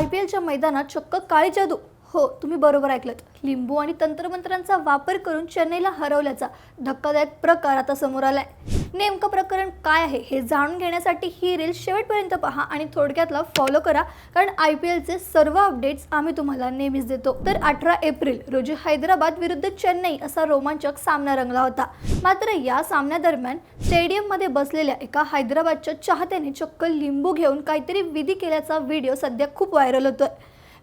IPLच्या मैदानात चक्क काळी जादू. हो, तुम्ही बरोबर ऐकलत. लिंबू आणि तंत्रमंत्रांचा वापर करून चेन्नईला हरवल्याचा धक्कादायक प्रकार आता समोर आलाय. नेमकं प्रकरण काय आहे हे जाणून घेण्यासाठी ही रील शेवटपर्यंत पहा आणि थोडक्यातला फॉलो करा, कारण IPLचे सर्व अपडेट्स आम्ही तुम्हाला नेहमीच देतो. तर 18 एप्रिल रोजी हैदराबाद विरुद्ध चेन्नई असा रोमांचक सामना रंगला होता. मात्र या सामन्यादरम्यान स्टेडियममध्ये बसलेल्या एका हैदराबादच्या चाहत्याने चक्क लिंबू घेऊन काहीतरी विधी केल्याचा व्हिडिओ सध्या खूप व्हायरल होतोय.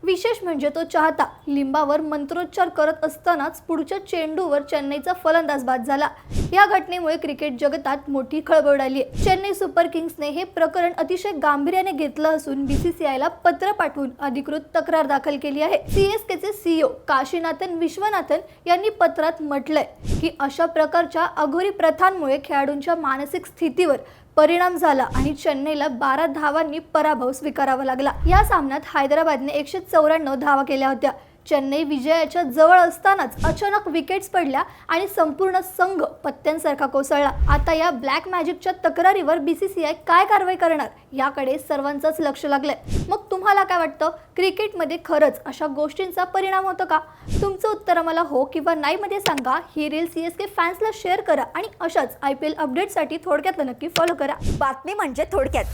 विशेष म्हणजे तो चाहता लिंबावर मंत्रोच्चार करत असतानाच पुढच्या चेंडूवर चेन्नईचा फलंदाज बाद झाला. या घटनेमुळे क्रिकेट जगतात मोठी खळबळ उडाली आहे. चेन्नई सुपर किंग्सने हे प्रकरण अतिशय गांभीर्याने घेतलं असून BCCIला पत्र पाठवून अधिकृत तक्रार दाखल केली आहे. CSKचे CEO काशीनाथन विश्वनाथन यांनी पत्रात म्हटलंय की अशा प्रकारच्या अघोरी प्रथांमुळे खेळाडूंच्या मानसिक स्थितीवर परिणाम झाला आणि चेन्नईला 12 धावांनी पराभव स्वीकारावा लागला. या सामन्यात हैदराबादने 194 धावा केल्या होत्या. चेन्नई विजयाच्या जवळ असतानाच अचानक विकेट्स पडल्या आणि संपूर्ण संघ पत्त्यांसारखा कोसळला. आता या ब्लॅक मॅजिकच्या तक्रारीवर BCCI काय कारवाई करणार याकडे सर्वांचंच लक्ष लागलंय. मग तुम्हाला काय वाटतं, क्रिकेटमध्ये खरंच अशा गोष्टींचा परिणाम होतो का? तुमचं उत्तर आम्हाला हो किंवा नाही मध्ये सांगा. ही रील CSK फॅन्सला शेअर करा आणि अशाच IPL अपडेटसाठी थोडक्यात नक्की फॉलो करा. बातमी म्हणजे थोडक्यात.